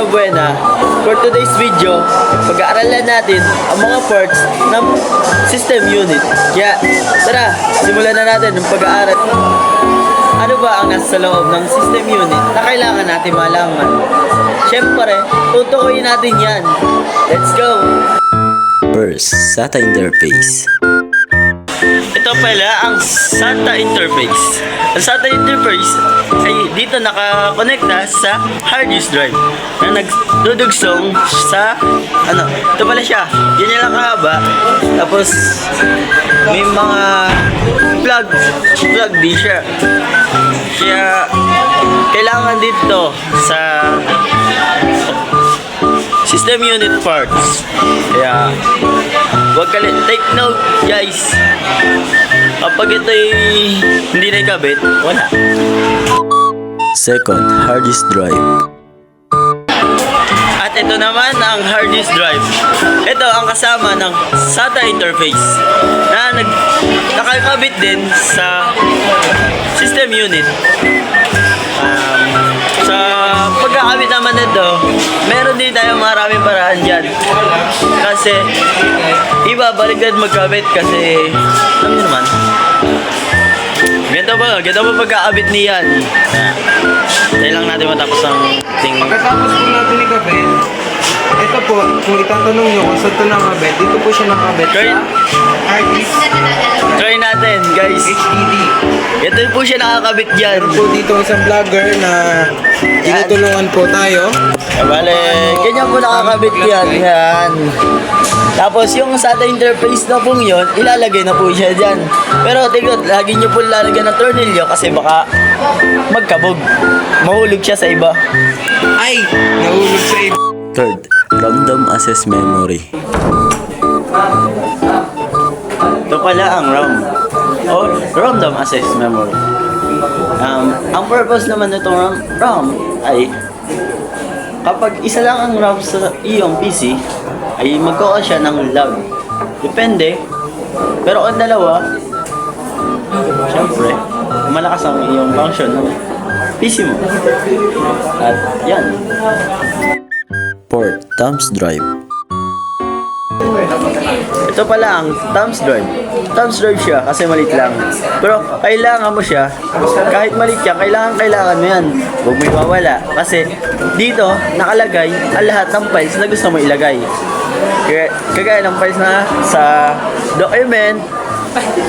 Buena. For today's video, pag-aaralan natin ang mga parts ng system unit. Kaya, tara, simulan na natin ang pag-aaral. Ano ba ang nasa loob ng system unit na kailangan natin malaman? Siyempre, tutukoyin natin yan. Let's go! First, SATA interface. Ito pala ang SATA interface. Ang SATA interface ay dito nakakonekta sa hard disk drive na nagdudugsong sa ito pala siya. Ganyan lang kahaba. Tapos may mga plug din siya. Kaya kailangan dito sa system unit parts. Kaya wag take note guys. Kapag ito'y hindi na ikabit, wala. Second, hard disk drive. At ito naman ang hard disk drive. Ito ang kasama ng SATA interface na nakakabit din sa system unit. Sa pagkakabit naman nito, meron din tayo maraming paraan dyan. Kasi iba baliktad magkabit kasi alam niyo naman. Ganito ba pagkakabit niyan? Tayo lang natin matapos ang ting. Pagkatapos po natin ikabit, ito po, kung itatanong nyo kung saan ito nakabit, dito po siya nakabit sa hard disk Try natin guys. HDD. Ito po siya nakakabit dyan. Meron po dito isang vlogger na tinutulungan po tayo. Bale, ganyan po nakakabit yan. Tapos yung SATA interface na pong yun, ilalagay na po siya dyan. Pero tignan, lagi nyo po lalagyan ng tornilyo kasi baka magkabog. Mahulog siya sa iba. Ay! Nahulog sa iba. Third, random access memory. Ito pala ang RAM o random access memory. Ang purpose naman nitong RAM ay kapag isa lang ang RAM sa iyong PC ay magkakaroon siya ng lag. Depende. Pero kung dalawa, syempre, malakas ang iyong function ng PC mo. At yan. Fourth, thumbs drive. Ito pala ang thumbs drive. Thumbs drive siya kasi maliit lang. Pero kailangan mo siya, kahit maliit yan, kailangan mo yan. Huwag mo iwawala. Kasi dito nakalagay ang lahat ng files na gusto mo ilagay. Kagaya ng files na sa document,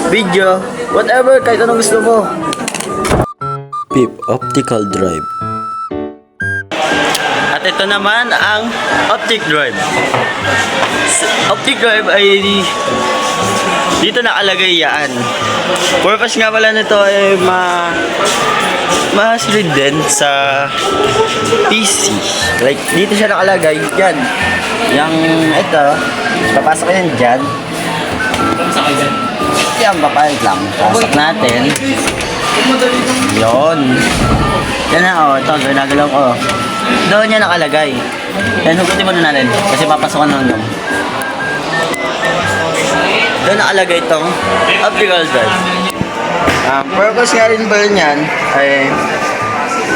video, whatever, kahit anong gusto mo. Fifth, optical drive. At ito naman ang optic drive. Optic drive ay dito nakalagay yan. Purpose nga pala nito ay ma-read din sa PC. Like dito siya nakalagay. Yan. Yang ito, papasok yan dyan. Yan, papalit lang. Pasok natin. Yun. Yan na, ito, ginagalaw ko. Doon niya nakalagay. Yan, hugutin mo na natin. Kasi papasokan na nun. Doon nakalagay itong optical drive. Purpose nga rin ba yan ay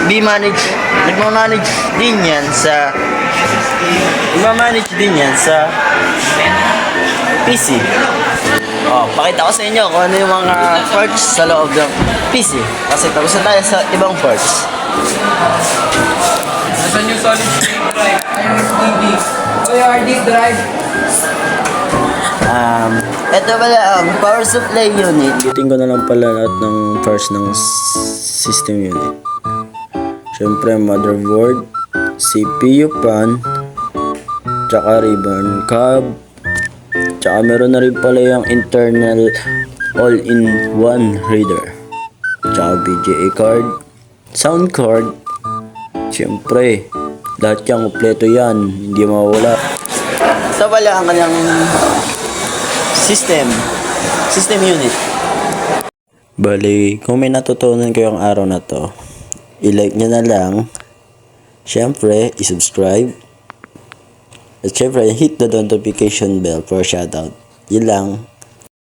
nagmamanage din yan sa PC. Pakita ko sa inyo kung ano yung mga parts sa loob ng PC. Kasi tapos na tayo sa ibang parts. Nasaan yung solid state drive? HDD. O yung hard disk drive? Ito pala ang power supply unit. Giting ko na lang pala lahat ng parts ng system unit. Siyempre, motherboard, CPU pan, tsaka ribbon cab, tsaka meron na rin pala yung internal all-in-one reader, tsaka VGA card, sound card. Siyempre, lahat yung kompleto yan, hindi mawawala. Ito pala ang kanyang system unit. Bali, kung may natutunan kayong araw na to, i-like nyo na lang. Siyempre, i-subscribe. At siyempre, hit the notification bell for shoutout. Yun lang.